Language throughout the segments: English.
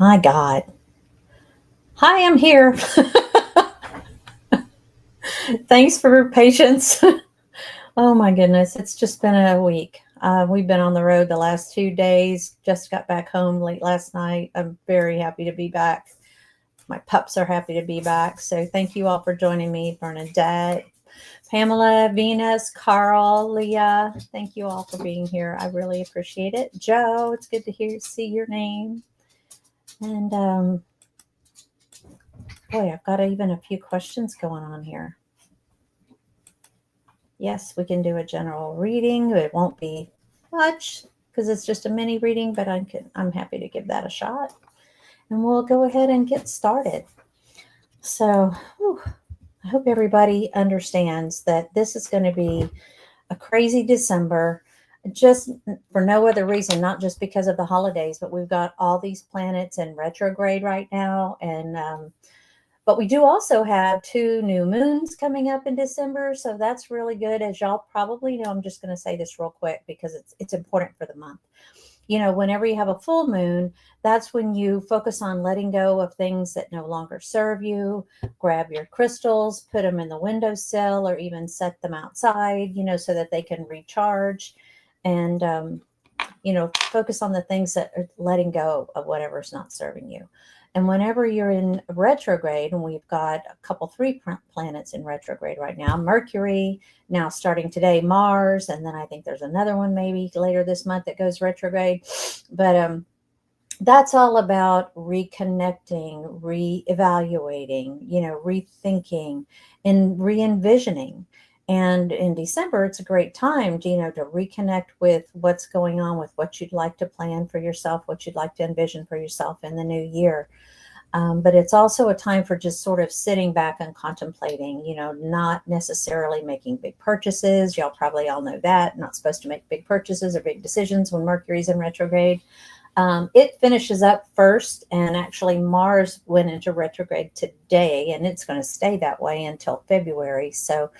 My God. Hi, I'm here. Thanks for your patience. Oh my goodness, it's just been a week. We've been on the road the last 2 days. Just got back home late last night. I'm very happy to be back. My pups are happy to be back. So thank you all for joining me, Bernadette, Pamela, Venus, Carl, Leah. Thank you all for being here. I really appreciate it. Joe, it's good to see your name. And boy, I've got even a few questions going on here. Yes, we can do a general reading. It won't be much because it's just a mini reading, but I'm happy to give that a shot. And we'll go ahead and get started. So, I hope everybody understands that this is going to be a crazy December, just for no other reason, not just because of the holidays, but we've got all these planets in retrograde right now. But we do also have 2 new moons coming up in December, so that's really good. As y'all probably know, I'm just going to say this real quick because it's important for the month. You know, whenever you have a full moon, that's when you focus on letting go of things that no longer serve you. Grab your crystals, put them in the windowsill, or even set them outside, so that they can recharge. And, focus on the things that are letting go of whatever's not serving you. And whenever you're in retrograde, and we've got a couple, 3 planets in retrograde right now, Mercury, now starting today, Mars, and then I think there's another one maybe later this month that goes retrograde. But that's all about reconnecting, reevaluating, rethinking, and re-envisioning. And in December, it's a great time to reconnect with what's going on, with what you'd like to plan for yourself, what you'd like to envision for yourself in the new year. But it's also a time for just sort of sitting back and contemplating, not necessarily making big purchases. Y'all probably all know that. Not supposed to make big purchases or big decisions when Mercury's in retrograde. It finishes up first, and actually Mars went into retrograde today, and it's going to stay that way until February. So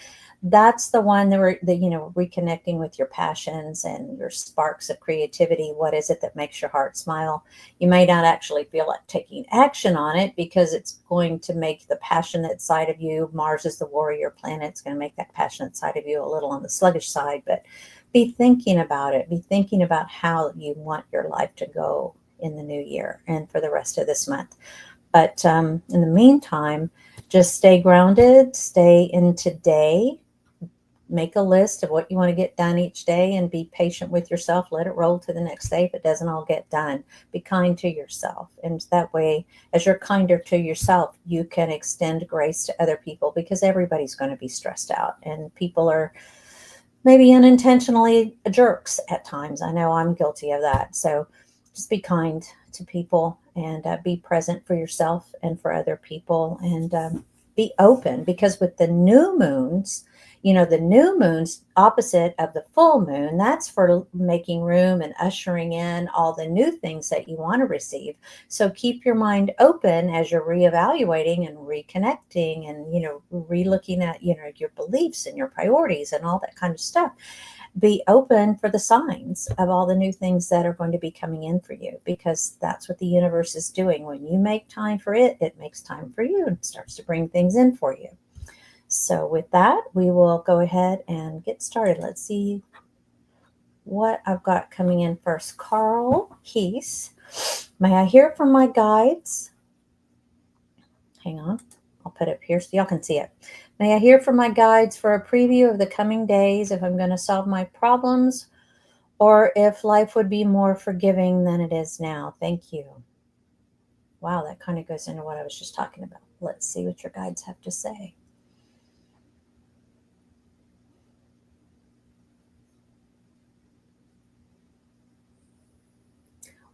that's the one that reconnecting with your passions and your sparks of creativity. What is it that makes your heart smile? You may not actually feel like taking action on it because it's going to make the passionate side of you, Mars is the warrior planet, it's going to make that passionate side of you a little on the sluggish side. But be thinking about it. Be thinking about how you want your life to go in the new year and for the rest of this month. But in the meantime, just stay grounded, stay in today. Make a list of what you want to get done each day and be patient with yourself. Let it roll to the next day if it doesn't all get done. Be kind to yourself. And that way, as you're kinder to yourself, you can extend grace to other people, because everybody's going to be stressed out, and people are maybe unintentionally jerks at times. I know I'm guilty of that. So just be kind to people, and be present for yourself and for other people, and be open, because with the new moons, the new moon's opposite of the full moon. That's for making room and ushering in all the new things that you want to receive. So keep your mind open as you're reevaluating and reconnecting and, relooking at, your beliefs and your priorities and all that kind of stuff. Be open for the signs of all the new things that are going to be coming in for you, because that's what the universe is doing. When you make time for it, it makes time for you and starts to bring things in for you. So with that, we will go ahead and get started. Let's see what I've got coming in first. Carl Keese, may I hear from my guides? Hang on, I'll put it up here so y'all can see it. May I hear from my guides for a preview of the coming days, if I'm going to solve my problems or if life would be more forgiving than it is now. Thank you. Wow, that kind of goes into what I was just talking about. Let's see what your guides have to say.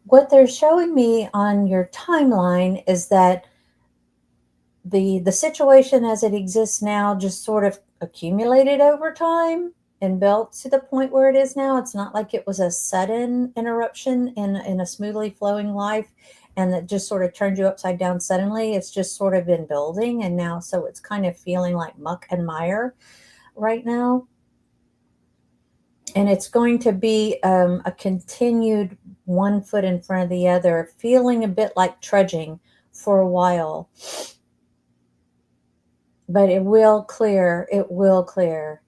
What they're showing me on your timeline is that the situation as it exists now just sort of accumulated over time and built to the point where it is now. It's not like it was a sudden interruption in a smoothly flowing life, and that just sort of turned you upside down suddenly. It's just sort of been building, and now so it's kind of feeling like muck and mire right now. And it's going to be a continued one foot in front of the other, feeling a bit like trudging for a while. But it will clear. It will clear.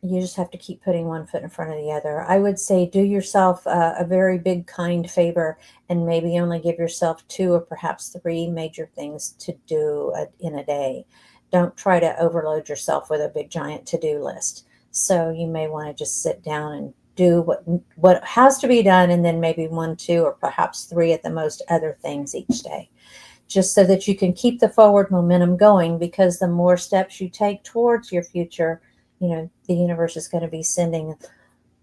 You just have to keep putting one foot in front of the other. I would say do yourself a very big, kind favor and maybe only give yourself 2 or perhaps 3 major things to do in a day. Don't try to overload yourself with a big, giant to-do list. So you may want to just sit down and do what has to be done, and then maybe 1, 2, or perhaps 3 at the most other things each day, just so that you can keep the forward momentum going, because the more steps you take towards your future, the universe is going to be sending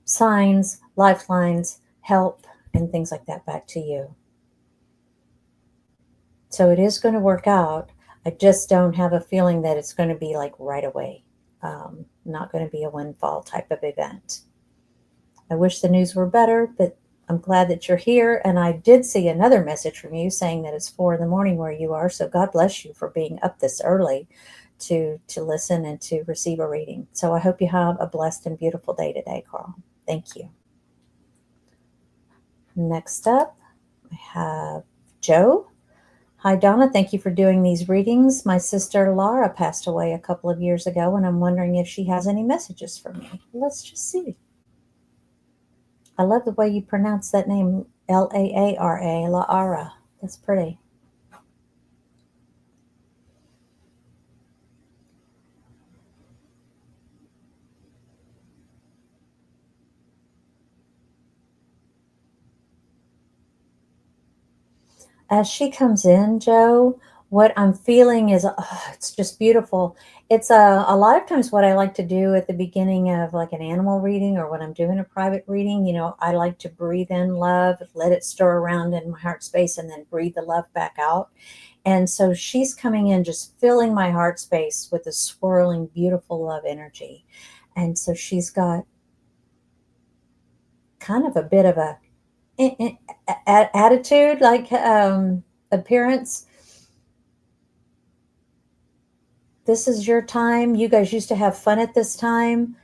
signs, lifelines, help, and things like that back to you. So it is going to work out. I just don't have a feeling that it's going to be like right away. Not going to be a windfall type of event. I wish the news were better, but I'm glad that you're here. And I did see another message from you saying that it's 4 in the morning where you are. So God bless you for being up this early to listen and to receive a reading. So I hope you have a blessed and beautiful day today, Carl. Thank you. Next up, I have Joe. Hi, Donna. Thank you for doing these readings. My sister Laura passed away a couple of years ago, and I'm wondering if she has any messages for me. Let's just see. I love the way you pronounce that name, Laara, Laara. That's pretty. As she comes in, Joe, what I'm feeling is, it's just beautiful. It's a lot of times what I like to do at the beginning of like an animal reading, or when I'm doing a private reading, I like to breathe in love, let it stir around in my heart space, and then breathe the love back out. And so she's coming in, just filling my heart space with a swirling, beautiful love energy. And so she's got kind of a bit of a attitude, like appearance. This is your time. You guys used to have fun at this time.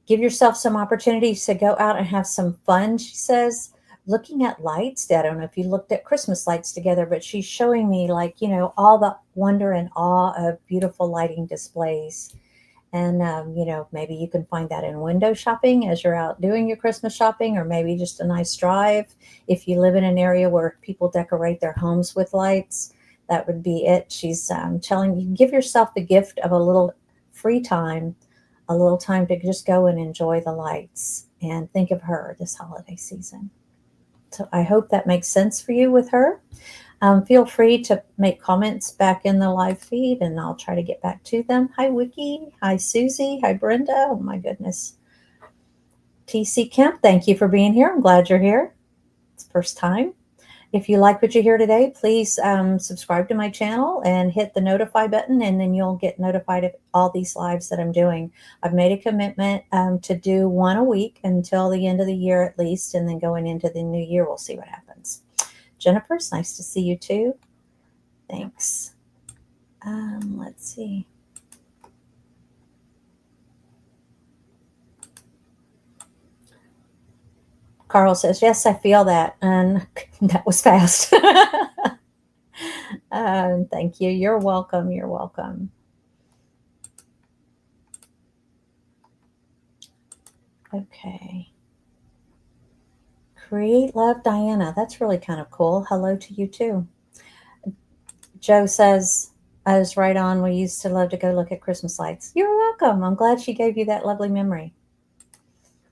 Give yourself some opportunities to go out and have some fun, she says. Looking at lights. I don't know if you looked at Christmas lights together, but she's showing me, like, all the wonder and awe of beautiful lighting displays. And, maybe you can find that in window shopping as you're out doing your Christmas shopping, or maybe just a nice drive. If you live in an area where people decorate their homes with lights, that would be it. She's telling you, give yourself the gift of a little free time, a little time to just go and enjoy the lights and think of her this holiday season. So I hope that makes sense for you with her. Feel free to make comments back in the live feed, and I'll try to get back to them. Hi, Wiki. Hi, Susie. Hi, Brenda. Oh, my goodness. TC Kemp, thank you for being here. I'm glad you're here. It's first time. If you like what you hear today, please subscribe to my channel and hit the notify button, and then you'll get notified of all these lives that I'm doing. I've made a commitment to do one a week until the end of the year at least, and then going into the new year, we'll see what happens. Jennifer, it's nice to see you too. Thanks. Let's see. Carl says, yes, I feel that. And that was fast. Thank you. You're welcome. You're welcome. Okay. Create Love, Diana. That's really kind of cool. Hello to you too. Joe says, I was right on. We used to love to go look at Christmas lights. You're welcome. I'm glad she gave you that lovely memory.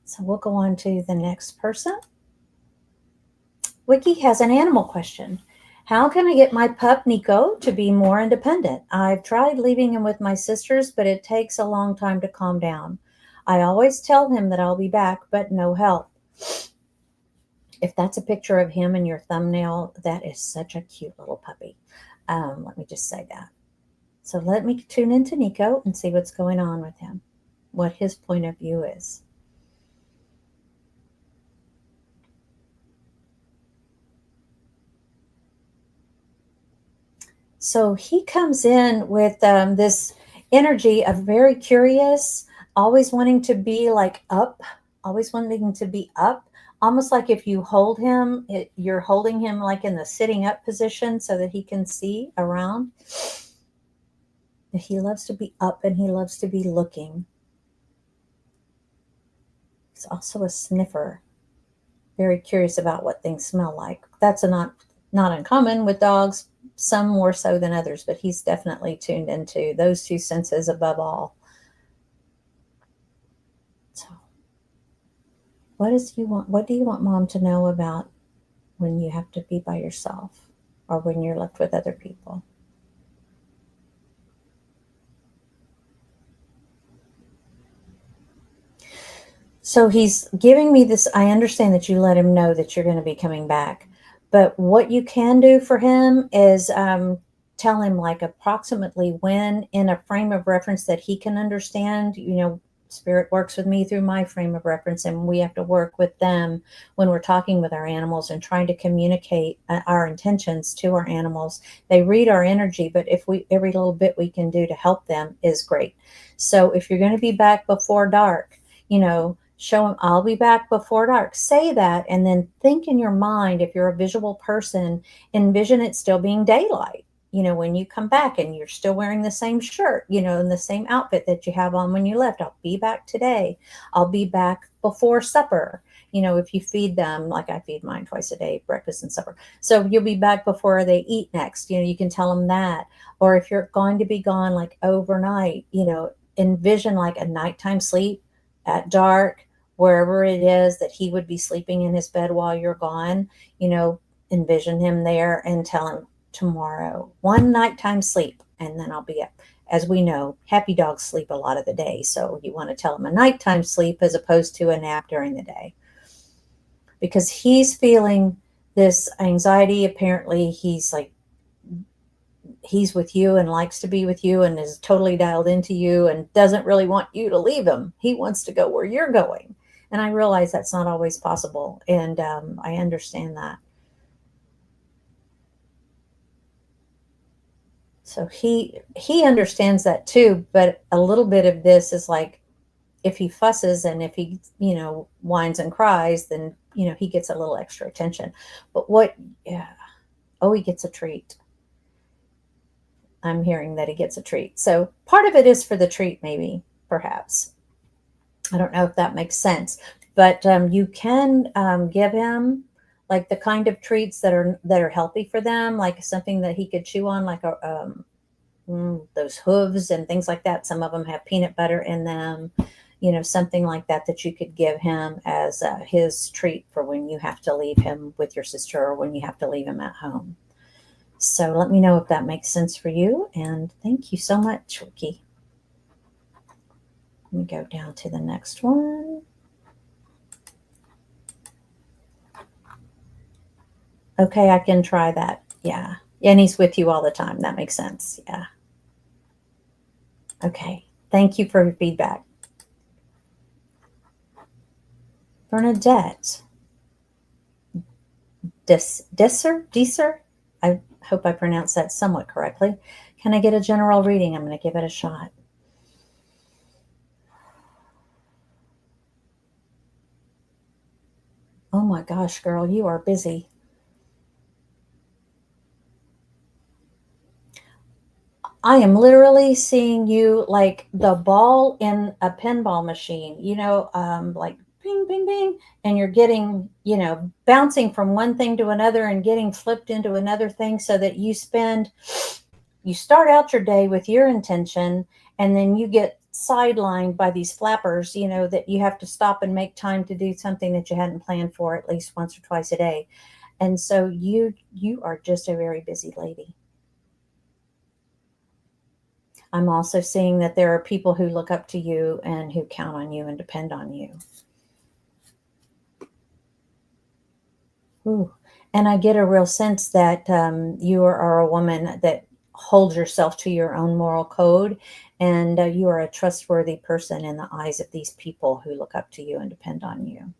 So we'll go on to the next person. Wiki has an animal question. How can I get my pup Nico to be more independent? I've tried leaving him with my sisters, but it takes a long time to calm down. I always tell him that I'll be back, but no help. If that's a picture of him in your thumbnail, that is such a cute little puppy. Let me just say that. So let me tune into Nico and see what's going on with him, what his point of view is. So he comes in with this energy of very curious, always wanting to be like up, always wanting to be up, almost like if you hold him, you're holding him like in the sitting up position so that he can see around. He loves to be up and he loves to be looking. He's also a sniffer, very curious about what things smell like. That's not uncommon with dogs, some more so than others, but he's definitely tuned into those two senses above all. So, what do you want mom to know about when you have to be by yourself or when you're left with other people? So he's giving me this. I understand that you let him know that you're going to be coming back, but what you can do for him is tell him like approximately when, in a frame of reference that he can understand. Spirit works with me through my frame of reference, and we have to work with them when we're talking with our animals and trying to communicate our intentions to our animals. They read our energy, but if we every little bit we can do to help them is great. So if you're going to be back before dark, show them I'll be back before dark. Say that, and then think in your mind, if you're a visual person, envision it still being daylight. When you come back and you're still wearing the same shirt, and the same outfit that you have on when you left. I'll be back today. I'll be back before supper. If you feed them, like I feed mine twice a day, breakfast and supper. So you'll be back before they eat next. You can tell them that. Or if you're going to be gone like overnight, envision like a nighttime sleep at dark, wherever it is that he would be sleeping in his bed while you're gone. Envision him there and tell him tomorrow, one nighttime sleep, and then I'll be up. As we know, happy dogs sleep a lot of the day. So you want to tell him a nighttime sleep as opposed to a nap during the day. Because he's feeling this anxiety. Apparently, he's with you and likes to be with you and is totally dialed into you and doesn't really want you to leave him. He wants to go where you're going. And I realize that's not always possible. And I understand that. So he understands that too, but a little bit of this is like, if he fusses and if he, whines and cries, then, he gets a little extra attention. But yeah, he gets a treat. I'm hearing that he gets a treat. So part of it is for the treat, maybe, perhaps. I don't know if that makes sense, but you can give him like the kind of treats that are healthy for them, like something that he could chew on, like those hooves and things like that. Some of them have peanut butter in them, something like that that you could give him as his treat for when you have to leave him with your sister or when you have to leave him at home. So let me know if that makes sense for you. And thank you so much, Ricky. Let me go down to the next one. Okay, I can try that. Yeah. And he's with you all the time. That makes sense. Yeah. Okay. Thank you for your feedback. Bernadette. Deser? I hope I pronounced that somewhat correctly. Can I get a general reading? I'm going to give it a shot. Oh my gosh, girl, you are busy. I am literally seeing you like the ball in a pinball machine, like ping, ping, ping, and you're getting, bouncing from one thing to another and getting flipped into another thing so that you start out your day with your intention and then you get sidelined by these flappers, that you have to stop and make time to do something that you hadn't planned for at least once or twice a day. And so you are just a very busy lady. I'm also seeing that there are people who look up to you and who count on you and depend on you. Ooh. And I get a real sense that you are a woman that holds yourself to your own moral code, and you are a trustworthy person in the eyes of these people who look up to you and depend on you.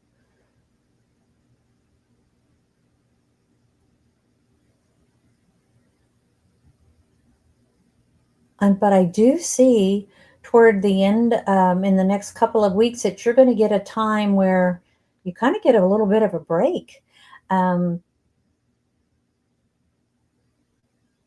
But I do see toward the end, in the next couple of weeks, that you're going to get a time where you kind of get a little bit of a break. Um,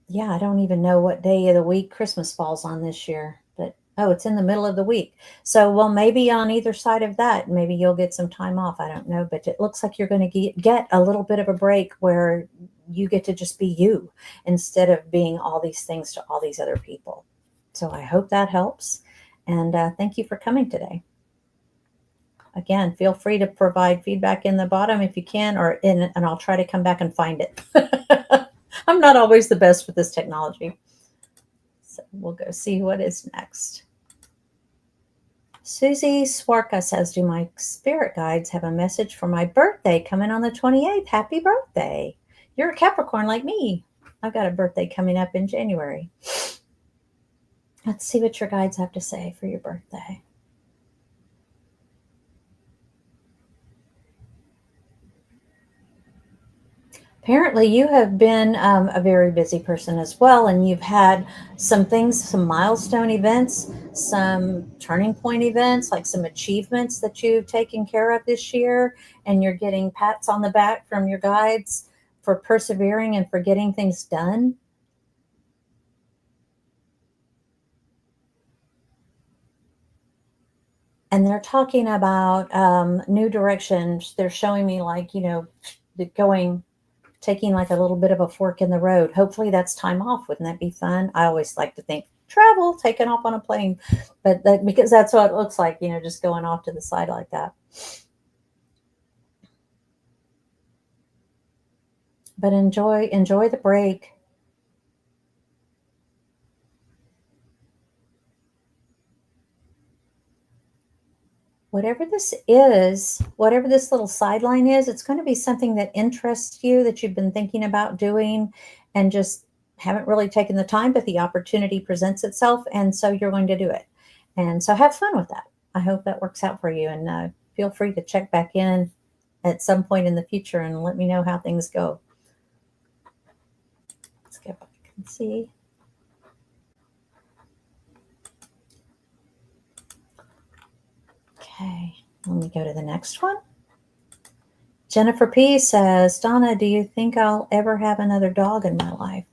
yeah, I don't even know what day of the week Christmas falls on this year, but oh, it's in the middle of the week. So, well, maybe on either side of that, maybe you'll get some time off. I don't know, but it looks like you're going to get a little bit of a break where you get to just be you instead of being all these things to all these other people. So, I hope that helps. And thank you for coming today. Again, feel free to provide feedback in the bottom if you can, and I'll try to come back and find it. I'm not always the best with this technology. So we'll go see what is next. Susie Swarka says, do my spirit guides have a message for my birthday coming on the 28th? Happy birthday. You're a Capricorn like me. I've got a birthday coming up in January. Let's see what your guides have to say for your birthday. Apparently, you have been a very busy person as well, and you've had some things, some milestone events, some turning point events, like some achievements that you've taken care of this year, and you're getting pats on the back from your guides for persevering and for getting things done. And they're talking about new directions. They're showing me, like, going taking like a little bit of a fork in the road. Hopefully that's time off. Wouldn't that be fun? I always like to think travel, taking off on a plane, but because that's what it looks like, just going off to the side like that. But enjoy the break. Whatever this is, whatever this little sideline is, it's going to be something that interests you, that you've been thinking about doing and just haven't really taken the time, but the opportunity presents itself. And so you're going to do it. And so have fun with that. I hope that works out for you. And feel free to check back in at some point in the future and let me know how things go. Let's go back and see. Okay, let me go to the next one. Jennifer P says, Donna, do you think I'll ever have another dog in my life?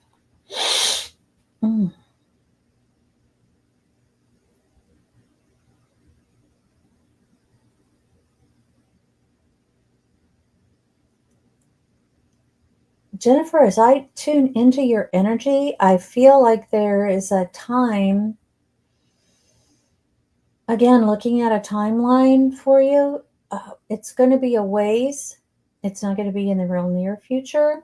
Jennifer, as I tune into your energy, I feel like there is a time, again, looking at a timeline for you, it's going to be a ways. It's not going to be in the real near future.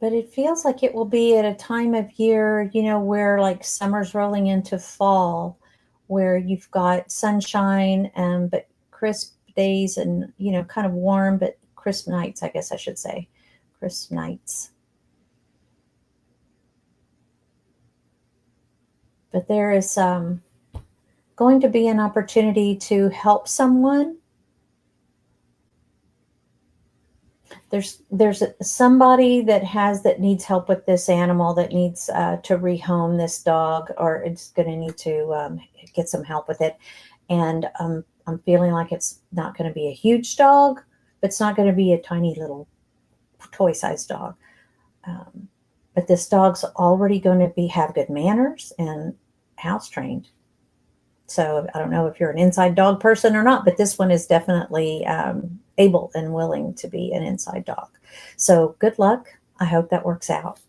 But it feels like it will be at a time of year, where like summer's rolling into fall, where you've got sunshine, but crisp days and, kind of warm, but crisp nights, I guess I should say. Crisp nights. But there is going to be an opportunity to help someone. There's somebody that needs help with this animal, that needs to rehome this dog, or it's going to need to get some help with it. And I'm feeling like it's not going to be a huge dog, but it's not going to be a tiny little toy-sized dog. But this dog's already going to have good manners and house trained. So I don't know if you're an inside dog person or not, but this one is definitely able and willing to be an inside dog. So good luck. I hope that works out.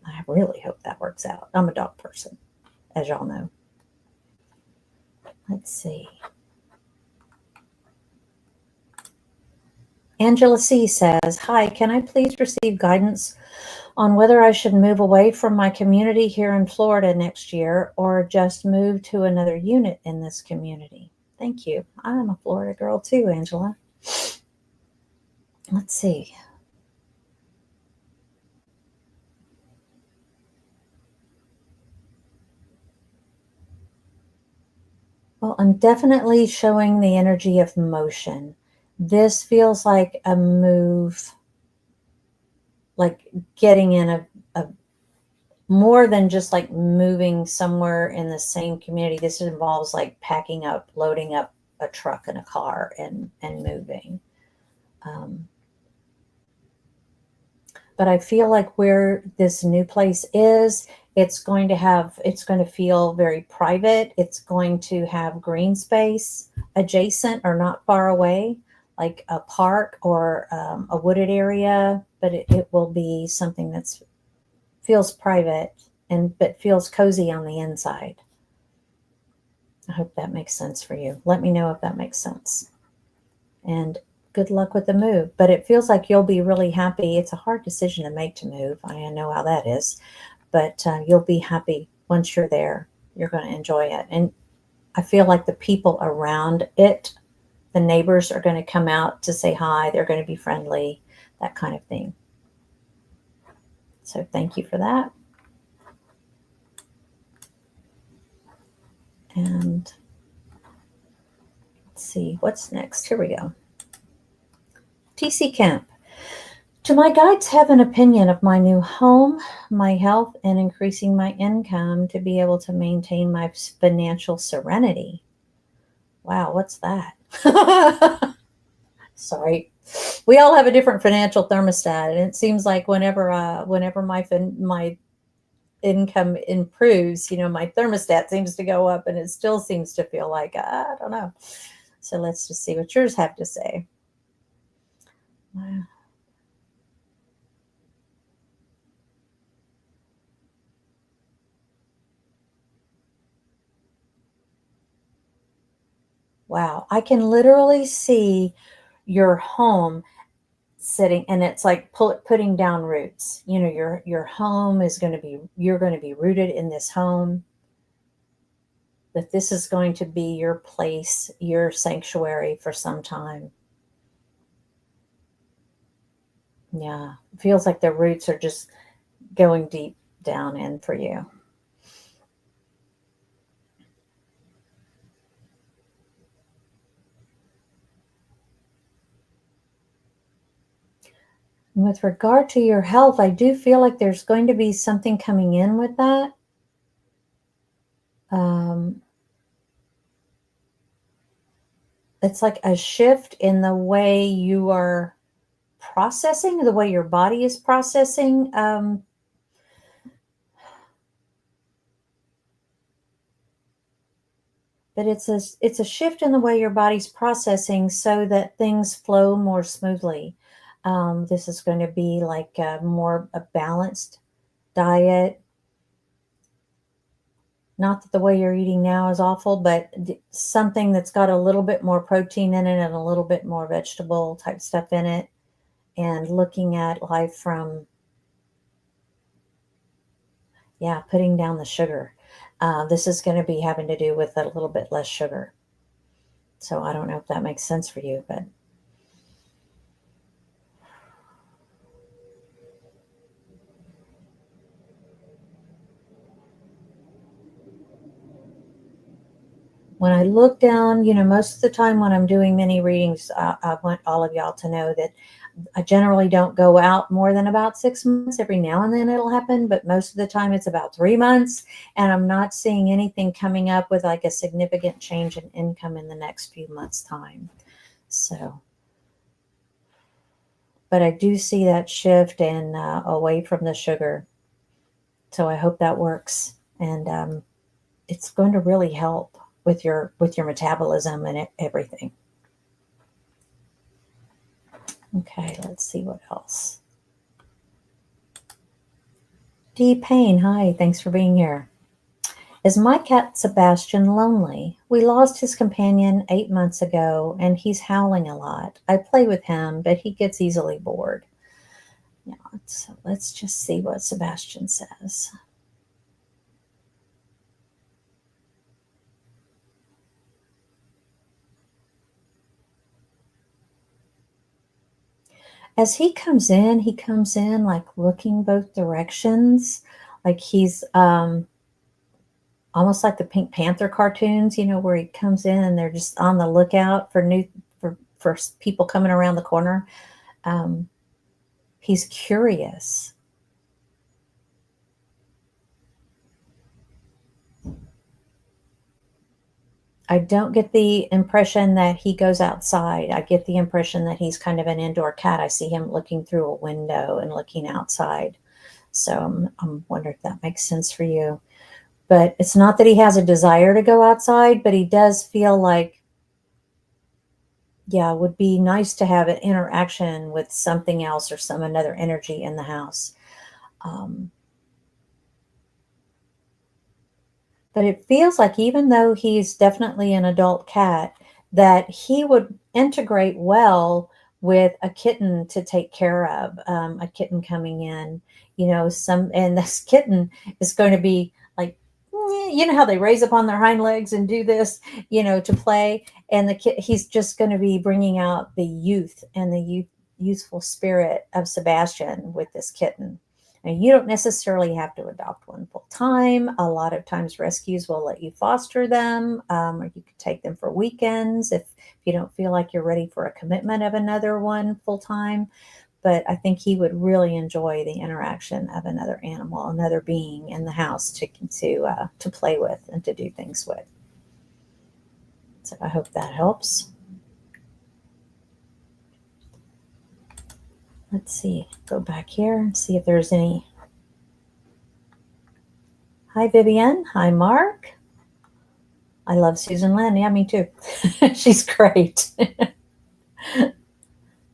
I really hope that works out. I'm a dog person, as y'all know. Let's see. Angela C says, hi, can I please receive guidance on whether I should move away from my community here in Florida next year or just move to another unit in this community? Thank you. I'm a Florida girl too, Angela. Let's see. Well, I'm definitely showing the energy of motion. This feels like a move, like getting in a more than just like moving somewhere in the same community. This involves like packing up, loading up a truck and a car and moving. But I feel like where this new place is, it's going to feel very private. It's going to have green space adjacent or not far away, like a park or a wooded area, but it will be something that's feels private and but feels cozy on the inside. I hope that makes sense for you. Let me know if that makes sense. And good luck with the move. But it feels like you'll be really happy. It's a hard decision to make to move. I know how that is. But you'll be happy once you're there. You're going to enjoy it. And I feel like the people around it, the neighbors are going to come out to say hi. They're going to be friendly, that kind of thing. So thank you for that. And let's see, what's next? Here we go. TC Kemp. Do my guides have an opinion of my new home, my health, and increasing my income to be able to maintain my financial serenity? Wow, what's that? Sorry. We all have a different financial thermostat, and it seems like whenever my income improves, my thermostat seems to go up, and it still seems to feel like I don't know. So let's just see what yours have to say. Wow. Wow, I can literally see your home sitting, and it's like putting down roots. Your home is going to be, you're going to be rooted in this home, that this is going to be your place, your sanctuary for some time. Yeah, it feels like the roots are just going deep down in for you. With regard to your health, I do feel like there's going to be something coming in with that. Um, it's like a shift in the way you are processing, the way your body is processing. But it's a shift in the way your body's processing so that things flow more smoothly. This is going to be like a balanced diet. Not that the way you're eating now is awful, but something that's got a little bit more protein in it and a little bit more vegetable type stuff in it, and looking at life from, yeah, putting down the sugar. This is going to be having to do with a little bit less sugar. So I don't know if that makes sense for you, but when I look down, most of the time when I'm doing mini readings, I want all of y'all to know that I generally don't go out more than about 6 months. Every now and then it'll happen, but most of the time it's about 3 months. And I'm not seeing anything coming up with like a significant change in income in the next few months' time. So, but I do see that shift and away from the sugar. So I hope that works. And it's going to really help with your metabolism and everything. Okay, let's see what else. D Payne, hi, thanks for being here. Is my cat Sebastian lonely? We lost his companion 8 months ago, and he's howling a lot. I play with him, but he gets easily bored. Yeah, so let's just see what Sebastian says. As he comes in like looking both directions, like he's almost like the Pink Panther cartoons, where he comes in and they're just on the lookout for people coming around the corner. Um, he's curious. I don't get the impression that he goes outside. I get the impression that he's kind of an indoor cat. I see him looking through a window and looking outside. So I'm wondering if that makes sense for you. But it's not that he has a desire to go outside, but he does feel like, yeah, it would be nice to have an interaction with something else or some another energy in the house. Um, but it feels like even though he's definitely an adult cat, that he would integrate well with a kitten to take care of, a kitten coming in, and this kitten is going to be like, you know how they raise up on their hind legs and do this, to play. And the kid, he's just going to be bringing out the youth and the youthful spirit of Sebastian with this kitten. And you don't necessarily have to adopt one full time. A lot of times, rescues will let you foster them, or you could take them for weekends if you don't feel like you're ready for a commitment of another one full time. But I think he would really enjoy the interaction of another animal, another being in the house to play with and to do things with. So I hope that helps. Let's see, go back here and see if there's any. Hi, Vivian. Hi, Mark. I love Susan Lynn. Yeah, me too. She's great.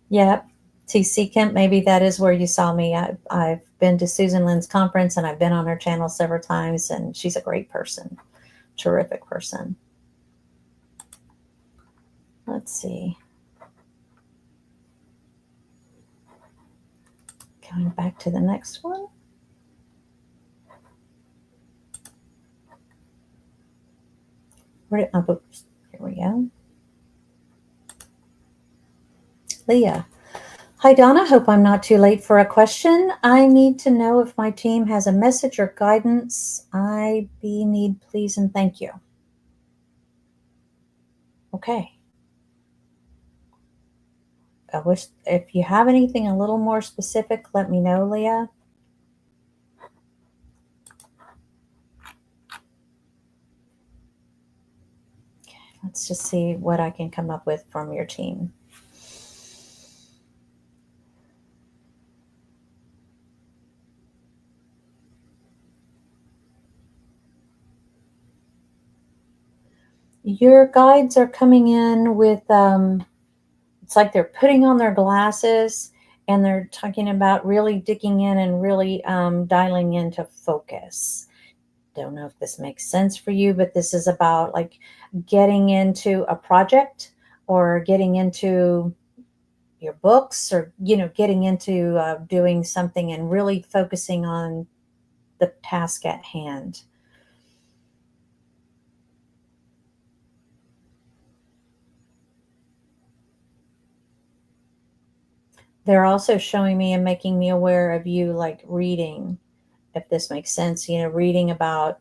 Yeah. TC Kemp, maybe that is where you saw me. I've been to Susan Lynn's conference and I've been on her channel several times, and she's a great person. Terrific person. Let's see. Going back to the next one. Where did my books? Here we go. Leah. Hi, Donna. Hope I'm not too late for a question. I need to know if my team has a message or guidance. I need please and thank you. Okay. I wish if you have anything a little more specific, let me know, Leah. Okay, let's just see what I can come up with from your team. Your guides are coming in with, it's like they're putting on their glasses and they're talking about really digging in and really dialing into focus. Don't know if this makes sense for you, but this is about like getting into a project or getting into your books or, getting into doing something and really focusing on the task at hand. They're also showing me and making me aware of you like reading, if this makes sense, reading about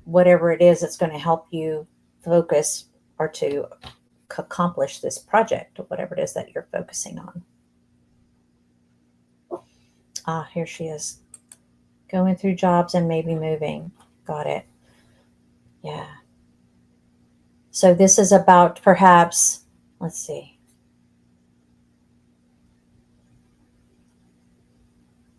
whatever it is that's going to help you focus or to accomplish this project or whatever it is that you're focusing on. Ah, here she is. Going through jobs and maybe moving. Got it. Yeah. So this is about perhaps, let's see.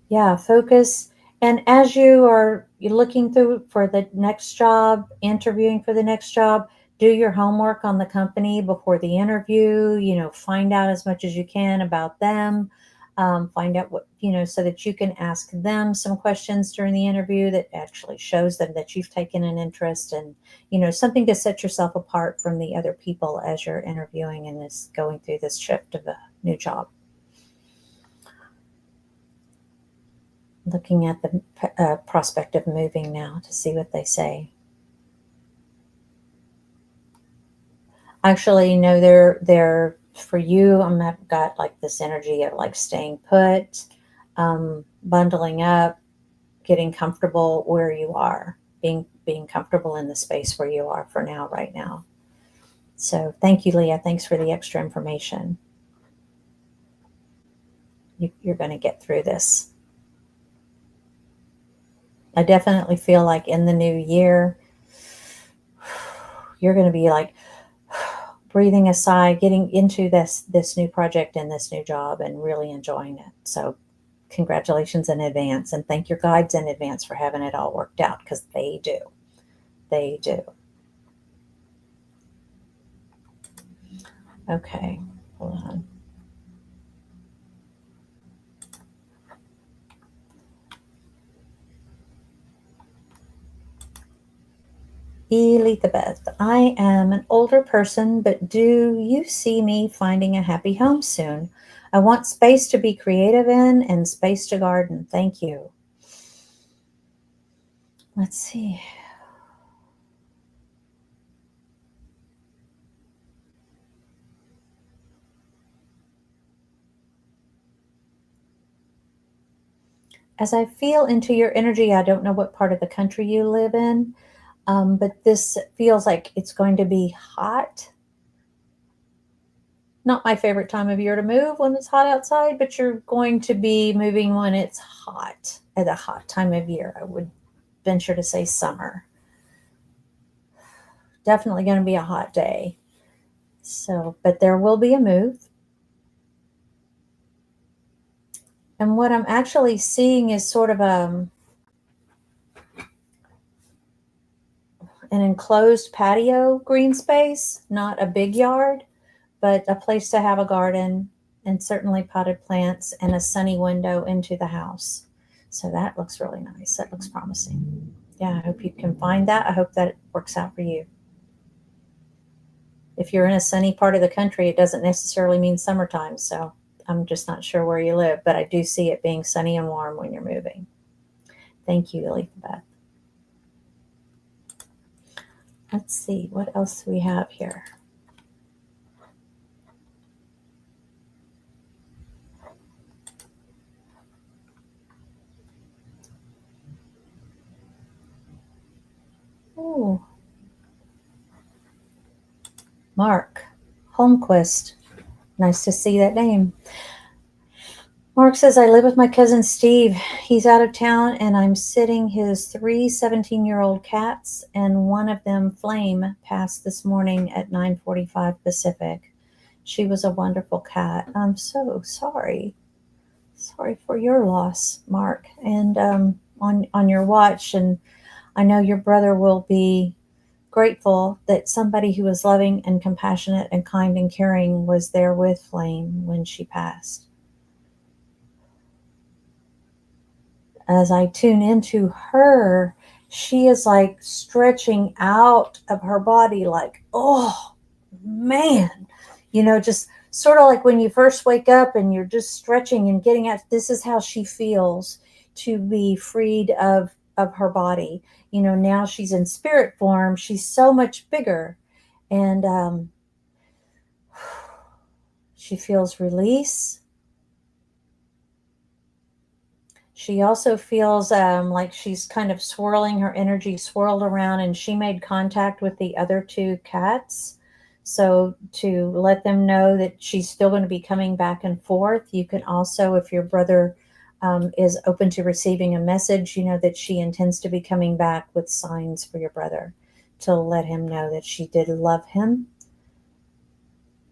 Yeah, focus. And as you're looking through for the next job, interviewing for the next job, do your homework on the company before the interview, find out as much as you can about them. Find out what, so that you can ask them some questions during the interview that actually shows them that you've taken an interest and, something to set yourself apart from the other people as you're interviewing and is going through this shift of a new job. Looking at the prospect of moving now to see what they say. Actually, no, they're for you. I've got like this energy of like staying put, bundling up, getting comfortable where you are, being comfortable in the space where you are for now, right now. So thank you, Leah. Thanks for the extra information. You're going to get through this. I definitely feel like in the new year, you're going to be like breathing a sigh, getting into this new project and this new job and really enjoying it. So congratulations in advance, and thank your guides in advance for having it all worked out, because they do. They do. Okay, hold on. Elizabeth, I am an older person, but do you see me finding a happy home soon? I want space to be creative in and space to garden. Thank you. Let's see. As I feel into your energy, I don't know what part of the country you live in, but this feels like it's going to be hot. Not my favorite time of year to move when it's hot outside, but you're going to be moving when it's hot, at a hot time of year. I would venture to say summer. Definitely going to be a hot day. So, but there will be a move. And what I'm actually seeing is sort of an enclosed patio green space, not a big yard, but a place to have a garden and certainly potted plants and a sunny window into the house. So that looks really nice. That looks promising. Yeah, I hope you can find that. I hope that it works out for you. If you're in a sunny part of the country, it doesn't necessarily mean summertime. So I'm just not sure where you live, but I do see it being sunny and warm when you're moving. Thank you, Elizabeth. Let's see, what else do we have here? Oh, Mark Holmquist. Nice to see that name. Mark says, I live with my cousin Steve. He's out of town, and I'm sitting his 3 17-year-old cats, and one of them, Flame, passed this morning at 9:45 Pacific. She was a wonderful cat. I'm so sorry. Sorry for your loss, Mark, and on your watch. And I know your brother will be grateful that somebody who was loving and compassionate and kind and caring was there with Flame when she passed. As I tune into her, she is like stretching out of her body, like, oh man, just sort of like when you first wake up and you're just stretching and getting out. This is how she feels to be freed of her body. Now she's in spirit form. She's so much bigger, and she feels release. She also feels like she's kind of swirling, her energy swirled around, and she made contact with the other 2 cats. So to let them know that she's still going to be coming back and forth. You can also, if your brother is open to receiving a message, that she intends to be coming back with signs for your brother to let him know that she did love him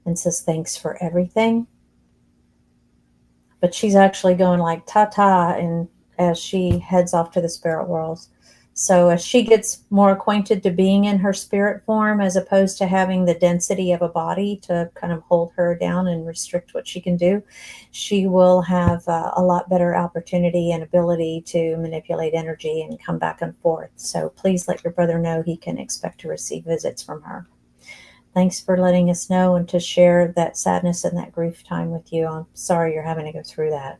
and says thanks for everything. But she's actually going like ta-ta and as she heads off to the spirit worlds. So as she gets more acquainted to being in her spirit form, as opposed to having the density of a body to kind of hold her down and restrict what she can do, she will have a lot better opportunity and ability to manipulate energy and come back and forth. So please let your brother know he can expect to receive visits from her. Thanks for letting us know and to share that sadness and that grief time with you. I'm sorry you're having to go through that.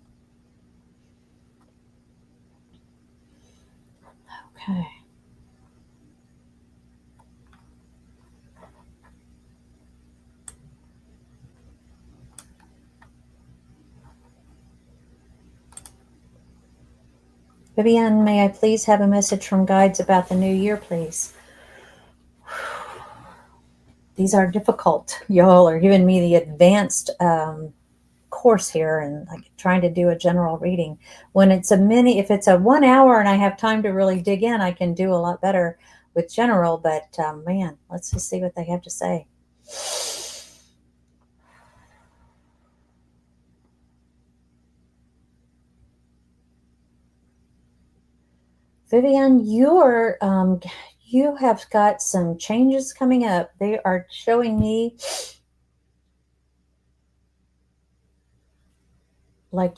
Okay. Vivian, may I please have a message from guides about the new year, please? These are difficult. Y'all are giving me the advanced course here and like trying to do a general reading. When it's if it's a 1 hour and I have time to really dig in, I can do a lot better. with general, but man, let's just see what they have to say. Vivian, you have got some changes coming up. They are showing me like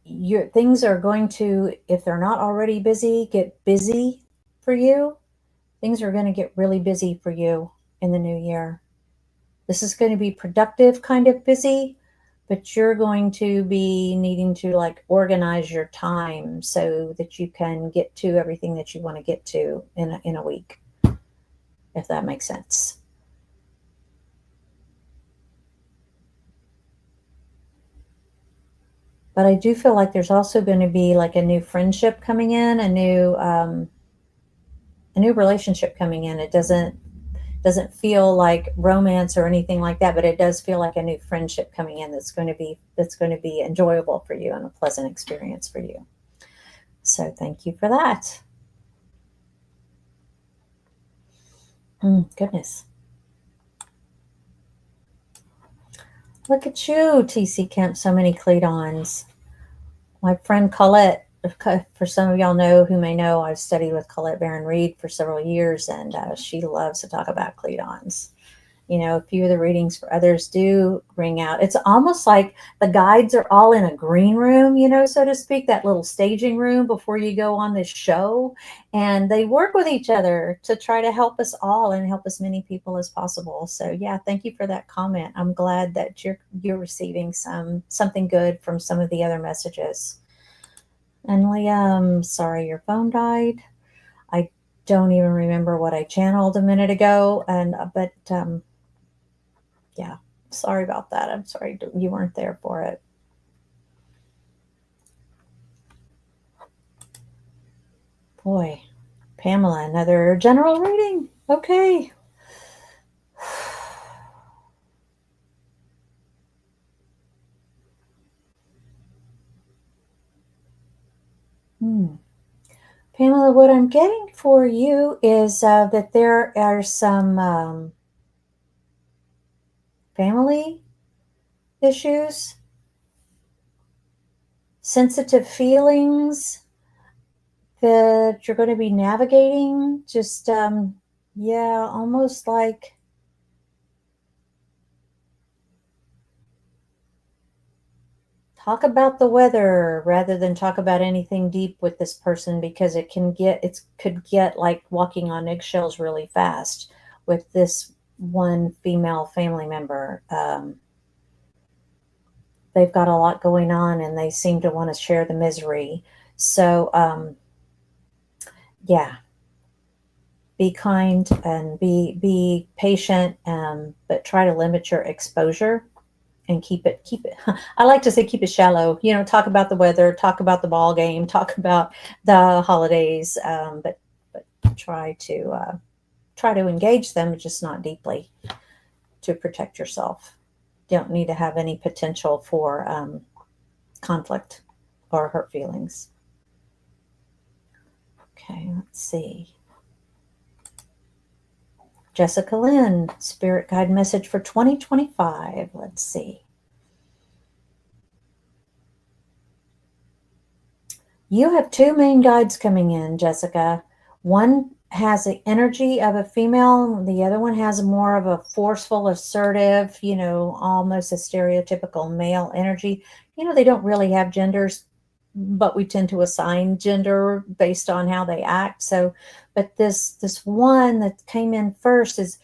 your things are going to, if they're not already busy, get busy for you. Things are going to get really busy for you in the new year. This is going to be productive kind of busy, but you're going to be needing to like organize your time so that you can get to everything that you want to get to in a week, if that makes sense. But I do feel like there's also going to be like a new friendship coming in, a new relationship coming in. It doesn't feel like romance or anything like that, but it does feel like a new friendship coming in that's going to be enjoyable for you and a pleasant experience for you. So thank you for that. Goodness. Look at you, TC Kemp, so many Cledons. My friend Colette, for some of y'all know who may know, I've studied with Colette Baron Reed for several years, and she loves to talk about Cledons. You know, a few of the readings for others do ring out. It's almost like the guides are all in a green room, you know, so to speak, that little staging room before you go on this show. And they work with each other to try to help us all and help as many people as possible. So yeah, thank you for that comment. I'm glad that you're receiving something good from some of the other messages. And Liam, sorry your phone died. I don't even remember what I channeled a minute ago, and but yeah, sorry about that. I'm sorry you weren't there for it. Boy, Pamela, another general reading. Okay. Pamela, what I'm getting for you is that there are some family issues, sensitive feelings that you're going to be navigating. Just, yeah, almost like talk about the weather rather than talk about anything deep with this person, because it could get like walking on eggshells really fast with this one female family member. They've got a lot going on and they seem to want to share the misery. So yeah, be kind and be patient, but try to limit your exposure and keep it I like to say keep it shallow, you know, talk about the weather, talk about the ball game, talk about the holidays, but try to engage them, just not deeply, to protect yourself. You don't need to have any potential for conflict or hurt feelings. Okay, let's see. Jessica Lynn, spirit guide message for 2025. Let's see. You have two main guides coming in, Jessica. One has the energy of a female, the other one has more of a forceful, assertive, you know, almost a stereotypical male energy. You know, they don't really have genders, but we tend to assign gender based on how they act. So, but this one that came in first is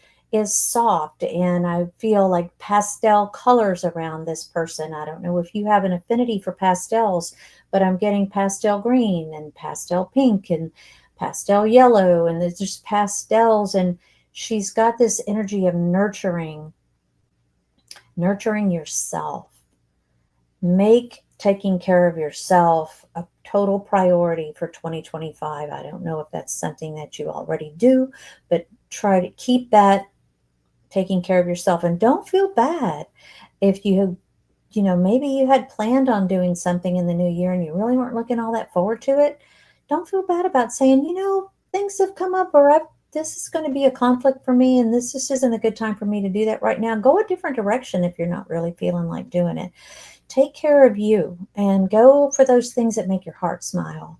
soft, and I feel like pastel colors around this person. I don't know if you have an affinity for pastels, but I'm getting pastel green and pastel pink and pastel yellow, and it's just pastels. And she's got this energy of nurturing yourself. Make taking care of yourself a total priority for 2025. I don't know if that's something that you already do, but try to keep that taking care of yourself. And don't feel bad if you know, maybe you had planned on doing something in the new year and you really weren't looking all that forward to it. Don't feel bad about saying, you know, things have come up, or I've this is going to be a conflict for me, and this just isn't a good time for me to do that right now. Go a different direction if you're not really feeling like doing it. Take care of you and go for those things that make your heart smile.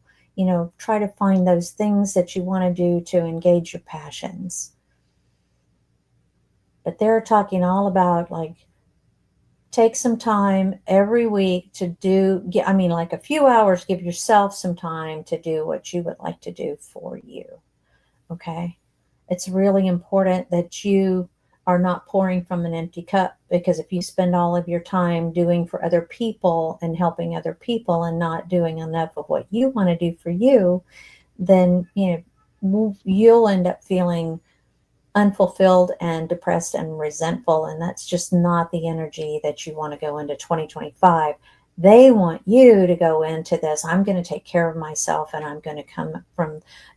Try to find those things that you want to do to engage your passions. But they're talking all about like take some time every week to do, like a few hours, give yourself some time to do what you would like to do for you. Okay. It's really important that you are not pouring from an empty cup, because if you spend all of your time doing for other people and helping other people and not doing enough of what you want to do for you, then, you'll end up feeling unfulfilled and depressed and resentful. And that's just not the energy that you want to go into 2025. They want you to go into this. I'm going to take care of myself, and I'm going to come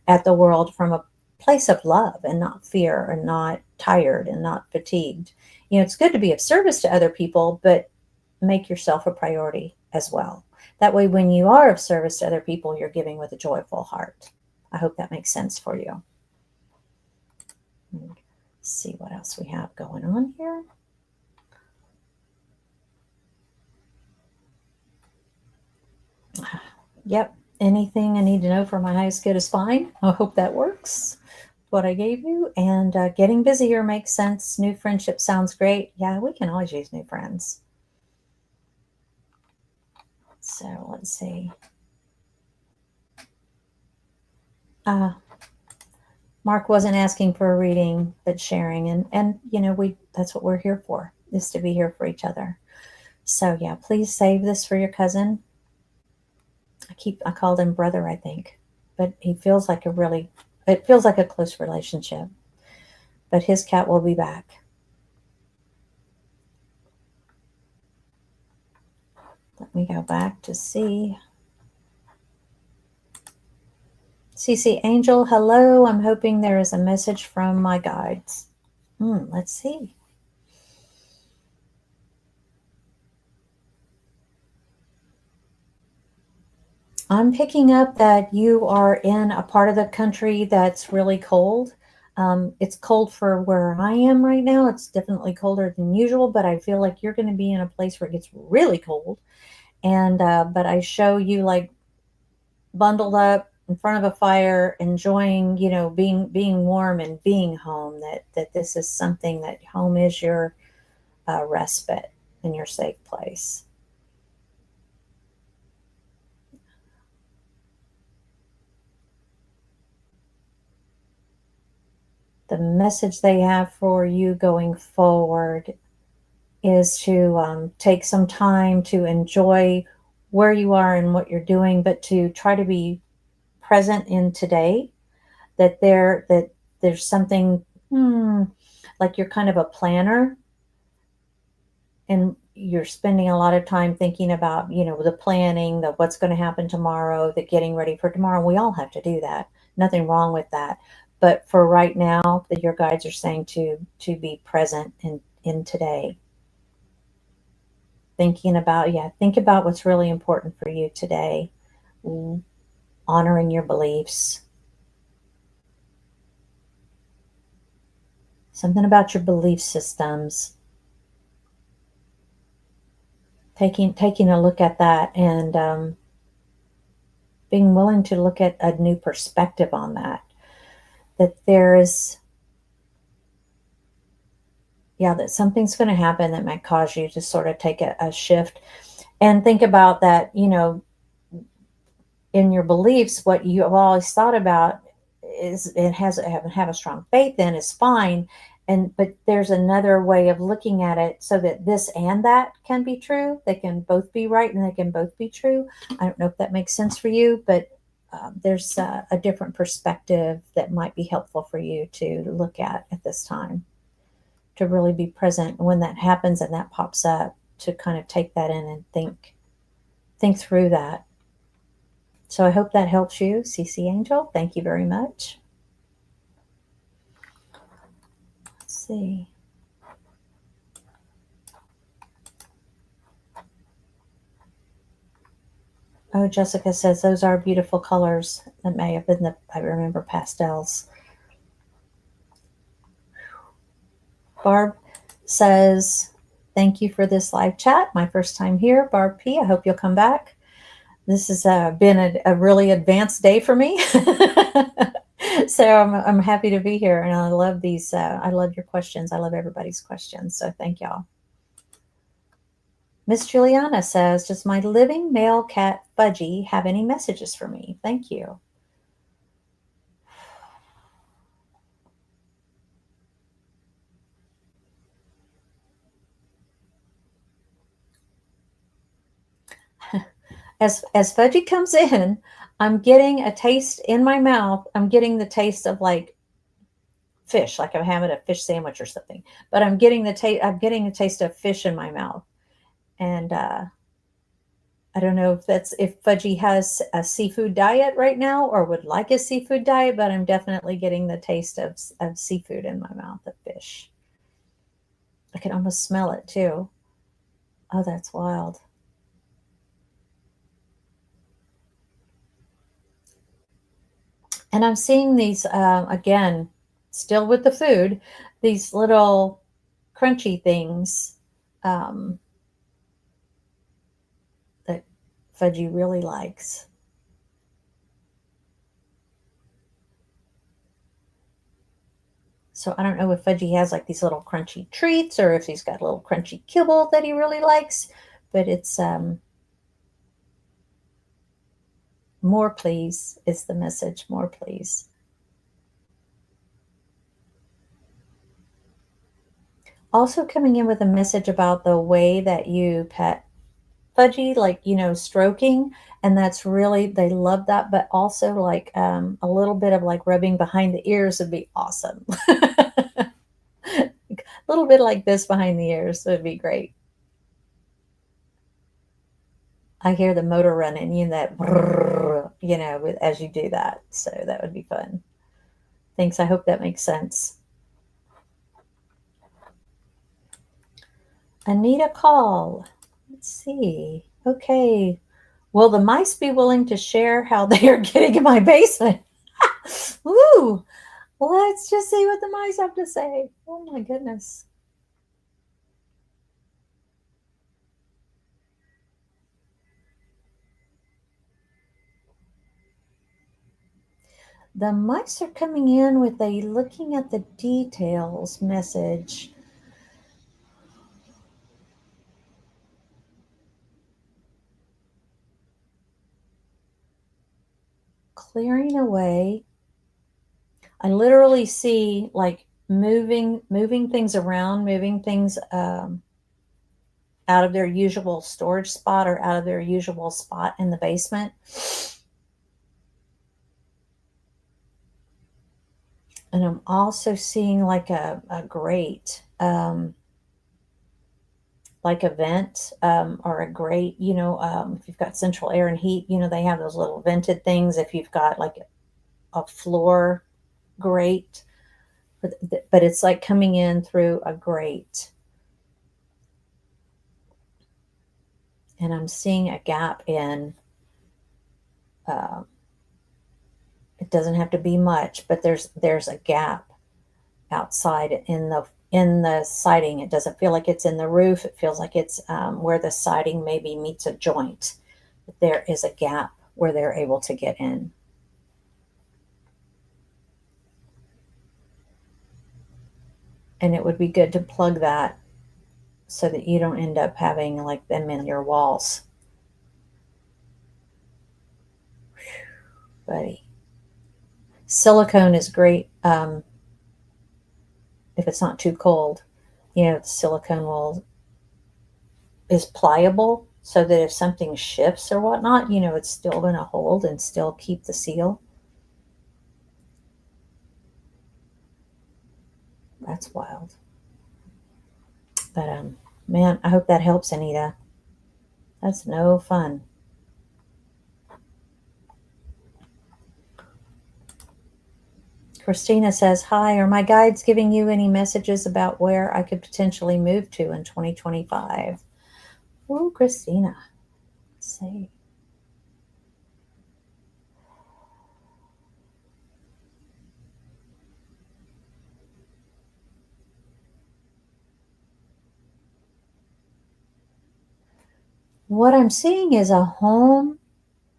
at the world from a place of love and not fear, and not tired and not fatigued. It's good to be of service to other people, but make yourself a priority as well. That way, when you are of service to other people, you're giving with a joyful heart. I hope that makes sense for you. Let's see what else we have going on here. Yep. Anything I need to know for my highest good is fine. I hope that works. What I gave you. And getting busier makes sense. New friendship sounds great. Yeah, we can always use new friends. So let's see. Mark wasn't asking for a reading, but sharing. And that's what we're here for, is to be here for each other. So yeah, please save this for your cousin. I called him brother, I think, but it feels like a close relationship. But his cat will be back. Let me go back to see. CC Angel, hello. I'm hoping there is a message from my guides. Let's see. I'm picking up that you are in a part of the country that's really cold. It's cold for where I am right now. It's definitely colder than usual, but I feel like you're going to be in a place where it gets really cold. And but I show you like bundled up in front of a fire, enjoying, being warm and being home. That this is something, that home is your respite and your safe place. The message they have for you going forward is to take some time to enjoy where you are and what you're doing, but to try to be present in today. That there's something like you're kind of a planner, and you're spending a lot of time thinking about, the planning, the what's going to happen tomorrow, the getting ready for tomorrow. We all have to do that. Nothing wrong with that. But for right now, that your guides are saying to be present in today. Think about what's really important for you today. Honoring your beliefs. Something about your belief systems. Taking a look at that, and being willing to look at a new perspective on that. That there is, that something's going to happen that might cause you to sort of take a shift, and think about that, in your beliefs, what you have always thought about is, it has have a strong faith in, is fine. But there's another way of looking at it, so that this and that can be true. They can both be right, and they can both be true. I don't know if that makes sense for you, but there's a different perspective that might be helpful for you to look at this time, to really be present when that happens and that pops up, to kind of take that in and think through that. So I hope that helps you, CC Angel. Thank you very much. Let's see. Oh, Jessica says those are beautiful colors. That may have been I remember pastels. Barb says, thank you for this live chat. My first time here. Barb P, I hope you'll come back. This has been a really advanced day for me. So I'm happy to be here, and I love these. I love your questions. I love everybody's questions. So thank y'all. Miss Juliana says, does my living male cat Fudgy have any messages for me? Thank you. As Fudgy comes in, I'm getting a taste in my mouth. I'm getting the taste of like fish, like I'm having a fish sandwich or something. But I'm getting the taste. I'm getting a taste of fish in my mouth, and I don't know if Fudgy has a seafood diet right now or would like a seafood diet, but I'm definitely getting the taste of seafood in my mouth, of fish. I can almost smell it too. Oh, that's wild. And I'm seeing these, again, still with the food, these little crunchy things um, that Fudgy really likes. So I don't know if Fudgy has like these little crunchy treats or if he's got a little crunchy kibble that he really likes, but it's more please is the message, more please. Also coming in with a message about the way that you pet Fudgy, like, stroking, and that's really, they love that, but also like a little bit of like rubbing behind the ears would be awesome. A little bit like this behind the ears would be great. I hear the motor running, that brrr, as you do that. So that would be fun. Thanks. I hope that makes sense. Anita Call. Let's see. Okay. Will the mice be willing to share how they are getting in my basement? Woo! Let's just see what the mice have to say. Oh my goodness. The mice are coming in with a looking at the details message. Clearing away. I literally see like moving things around, moving things out of their usual storage spot or out of their usual spot in the basement. And I'm also seeing like a grate, like a vent or a grate, if you've got central air and heat, they have those little vented things. If you've got like a floor grate, but it's like coming in through a grate. And I'm seeing a gap in, uh, it doesn't have to be much, but there's a gap outside in the siding. It doesn't feel like it's in the roof. It feels like it's where the siding maybe meets a joint. But there is a gap where they're able to get in. And it would be good to plug that so that you don't end up having like them in your walls. Buddy. Silicone is great if it's not too cold. The silicone is pliable so that if something shifts or whatnot, it's still going to hold and still keep the seal. That's wild. But man, I hope that helps, Anita. That's no fun. Christina says, hi, are my guides giving you any messages about where I could potentially move to in 2025? Oh, Christina. Let's see. What I'm seeing is a home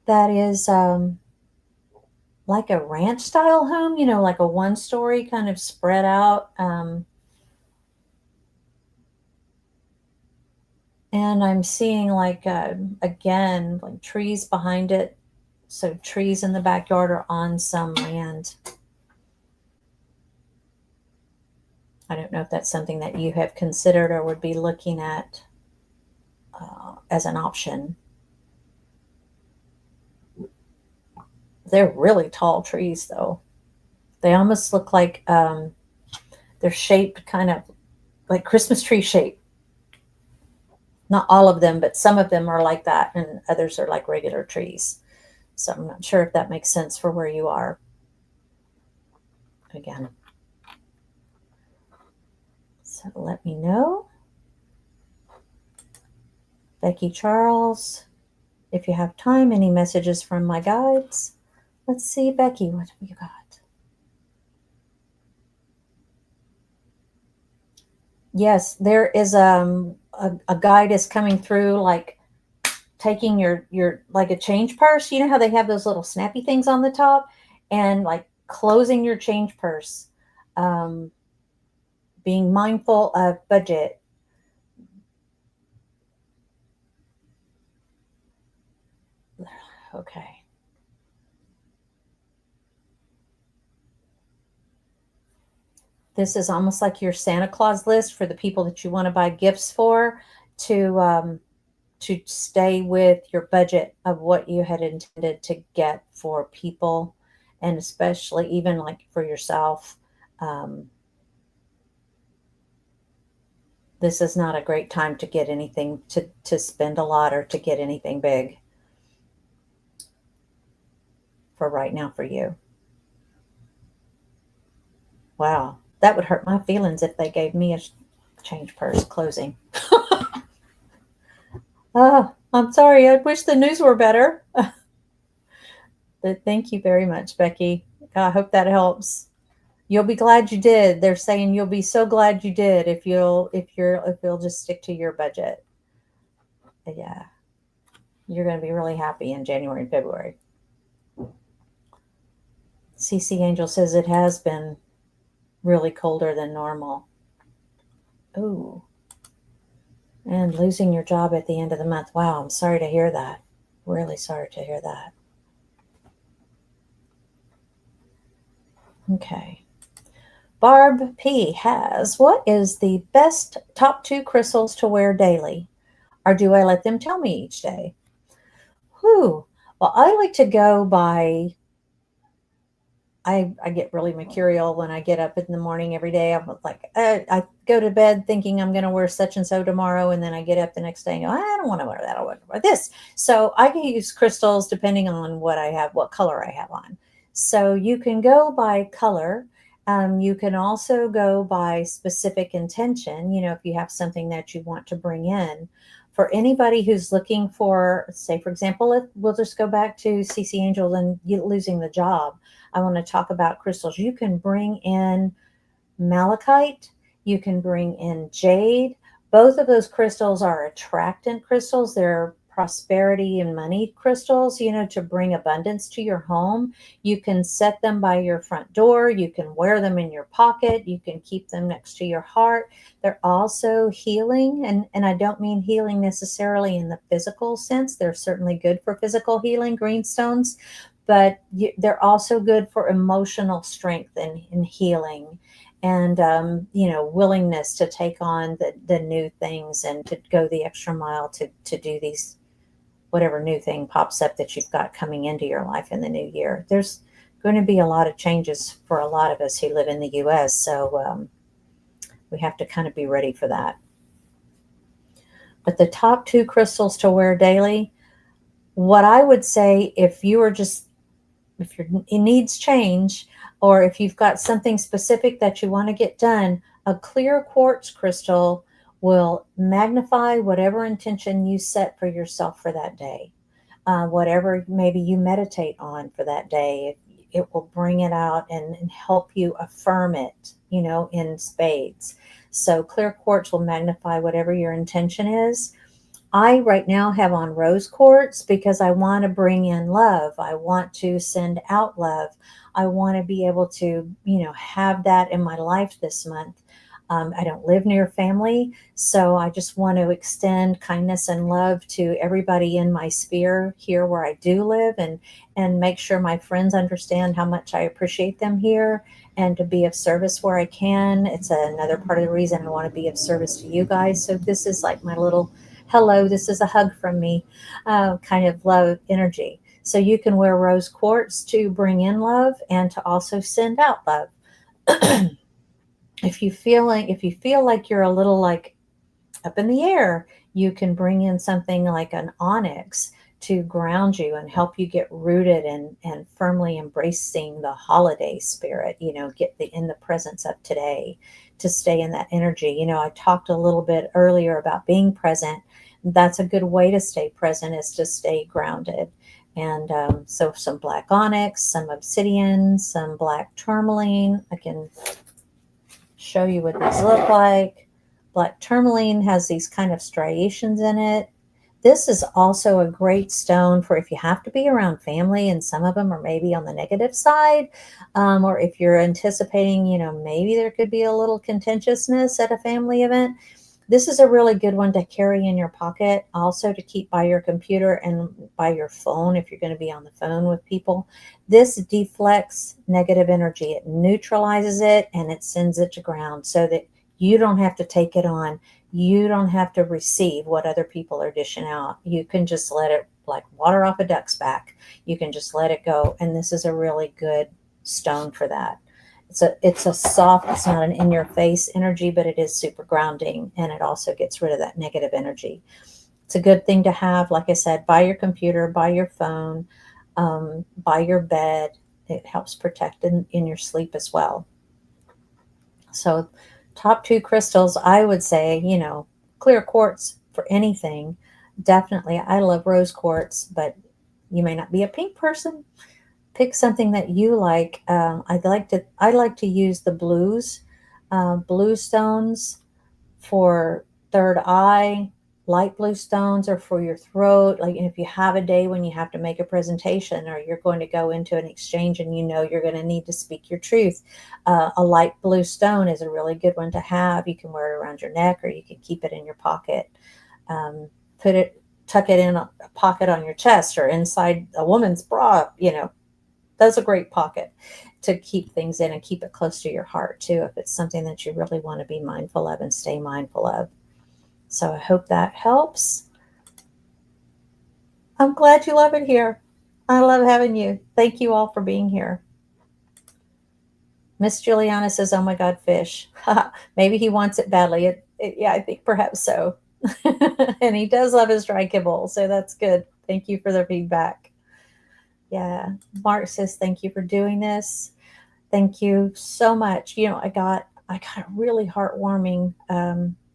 that is like a ranch style home, like a one story kind of spread out. And I'm seeing like, again, like trees behind it. So trees in the backyard or on some land. I don't know if that's something that you have considered or would be looking at as an option. They're really tall trees, though. They almost look like they're shaped kind of like Christmas tree shape. Not all of them, but some of them are like that, and others are like regular trees. So I'm not sure if that makes sense for where you are. Again, so let me know. Becky Charles, if you have time, any messages from my guides? Let's see, Becky, what have you got? Yes, there is a guide is coming through, like taking your like a change purse. You know how they have those little snappy things on the top, and like closing your change purse, um, being mindful of budget. Okay. This is almost like your Santa Claus list for the people that you want to buy gifts for, to stay with your budget of what you had intended to get for people, and especially even like for yourself. Um, this is not a great time to get anything to spend a lot or to get anything big for right now for you. Wow, that would hurt my feelings if they gave me a change purse closing. Oh, I'm sorry. I wish the news were better. But thank you very much, Becky. I hope that helps. You'll be glad you did. They're saying you'll be so glad you did if you'll just stick to your budget. Yeah, you're going to be really happy in January and February. CC Angel says it has been really colder than normal. Ooh, and losing your job at the end of the month. Wow, I'm sorry to hear that. Really sorry to hear that. Okay. Barb P has, what is the best top 2 crystals to wear daily? Or do I let them tell me each day? Whew. Well, I like to go by, I get really mercurial when I get up in the morning every day. I'm like, I go to bed thinking I'm going to wear such and so tomorrow. And then I get up the next day and go, I don't want to wear that. I want to wear this. So I can use crystals depending on what I have, what color I have on. So you can go by color. You can also go by specific intention. If you have something that you want to bring in. For anybody who's looking for, say, for example, we'll just go back to CC Angel and losing the job. I want to talk about crystals. You can bring in malachite, you can bring in jade. Both of those crystals are attractant crystals. They're prosperity and money crystals, to bring abundance to your home. You can set them by your front door. You can wear them in your pocket. You can keep them next to your heart. They're also healing. And I don't mean healing necessarily in the physical sense. They're certainly good for physical healing, greenstones, but they're also good for emotional strength and healing, and willingness to take on the new things and to go the extra mile to do these, whatever new thing pops up that you've got coming into your life in the new year. There's going to be a lot of changes for a lot of us who live in the US, so we have to kind of be ready for that. But the top 2 crystals to wear daily, what I would say, if your needs change, or if you've got something specific that you want to get done, a clear quartz crystal will magnify whatever intention you set for yourself for that day. Whatever maybe you meditate on for that day, it will bring it out and help you affirm it, in spades. So clear quartz will magnify whatever your intention is. I right now have on rose quartz because I want to bring in love. I want to send out love. I want to be able to, have that in my life this month. I don't live near family, so I just want to extend kindness and love to everybody in my sphere here where I do live, and make sure my friends understand how much I appreciate them here, and to be of service where I can. It's another part of the reason I want to be of service to you guys. So this is like my little hello, this is a hug from me, kind of love energy. So you can wear rose quartz to bring in love and to also send out love. If you feel like you're a little like up in the air, you can bring in something like an onyx to ground you and help you get rooted and firmly embracing the holiday spirit, get in the presence of today, to stay in that energy. I talked a little bit earlier about being present. That's a good way to stay present, is to stay grounded. And so some black onyx, some obsidian, some black tourmaline. I can show you what these look like. Black tourmaline has these kind of striations in it. This is also a great stone for if you have to be around family, and some of them are maybe on the negative side, or if you're anticipating, maybe there could be a little contentiousness at a family event. This is a really good one to carry in your pocket, also to keep by your computer and by your phone if you're going to be on the phone with people. This deflects negative energy. It neutralizes it and it sends it to ground so that you don't have to take it on. You don't have to receive what other people are dishing out. You can just let it, like water off a duck's back. You can just let it go. And this is a really good stone for that. It's a soft, it's not an in your face energy, but it is super grounding, and it also gets rid of that negative energy. It's a good thing to have, like I said, by your computer, by your phone, by your bed. It helps protect in your sleep as well. So top two crystals, I would say, clear quartz for anything. Definitely. I love rose quartz, but you may not be a pink person. Pick something that you like. I like to use the blues, blue stones for third eye. Light blue stones are for your throat. Like if you have a day when you have to make a presentation, or you're going to go into an exchange and you're going to need to speak your truth, a light blue stone is a really good one to have. You can wear it around your neck, or you can keep it in your pocket. Um, Tuck it in a pocket on your chest or inside a woman's bra. That's a great pocket to keep things in and keep it close to your heart too, if it's something that you really want to be mindful of and stay mindful of. So I hope that helps. I'm glad you love it here. I love having you. Thank you all for being here. Miss Juliana says, oh my God, fish. Maybe he wants it badly. Yeah, I think perhaps so. And he does love his dry kibble, so that's good. Thank you for the feedback. Yeah. Mark says, thank you for doing this. Thank you so much. I got a really heartwarming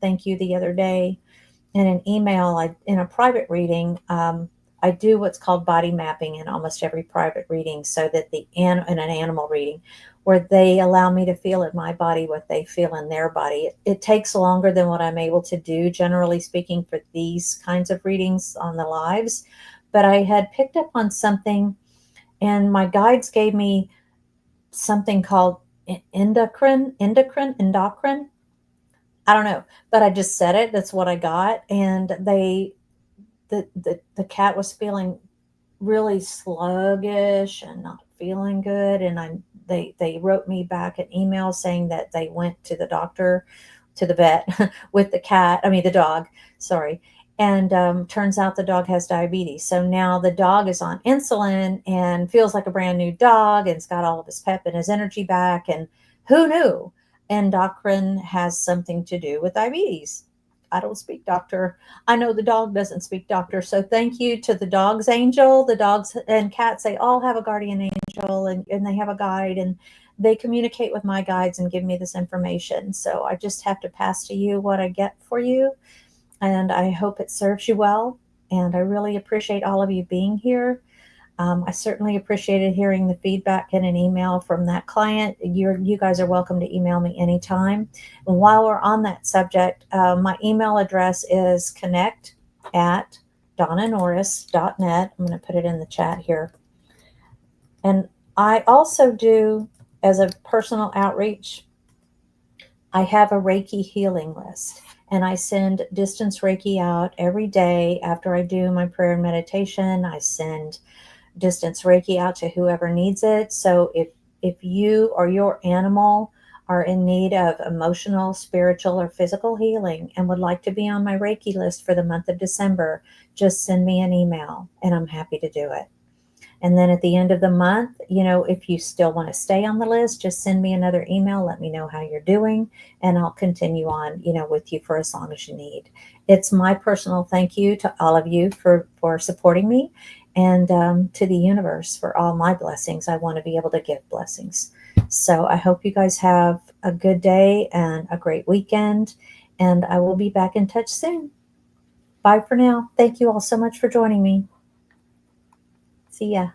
thank you the other day in an email. In a private reading, I do what's called body mapping in almost every private reading, so that in an animal reading, where they allow me to feel in my body what they feel in their body. It takes longer than what I'm able to do, generally speaking, for these kinds of readings on the lives. But I had picked up on something, and my guides gave me something called endocrine. I don't know, but I just said it. That's what I got. And the cat was feeling really sluggish and not feeling good. And they wrote me back an email saying that they went to the doctor, to the vet with the dog, sorry. And turns out the dog has diabetes. So now the dog is on insulin and feels like a brand new dog, and it's got all of his pep and his energy back. And who knew endocrine has something to do with diabetes? I don't speak doctor. I know the dog doesn't speak doctor. So thank you to the dog's angel. The dogs and cats, they all have a guardian angel, and they have a guide, and they communicate with my guides and give me this information. So I just have to pass to you what I get for you. And I hope it serves you well. And I really appreciate all of you being here. I certainly appreciated hearing the feedback in an email from that client. You guys are welcome to email me anytime. And while we're on that subject, my email address is connect at donnanorris.net. I'm going to put it in the chat here. And I also do, as a personal outreach, I have a Reiki healing list, and I send distance Reiki out every day after I do my prayer and meditation. I send distance Reiki out to whoever needs it. So if you or your animal are in need of emotional, spiritual, or physical healing and would like to be on my Reiki list for the month of December, just send me an email and I'm happy to do it. And then at the end of the month, if you still want to stay on the list, just send me another email. Let me know how you're doing, and I'll continue on, with you for as long as you need. It's my personal thank you to all of you for supporting me, and to the universe for all my blessings. I want to be able to give blessings. So I hope you guys have a good day and a great weekend, and I will be back in touch soon. Bye for now. Thank you all so much for joining me. See ya.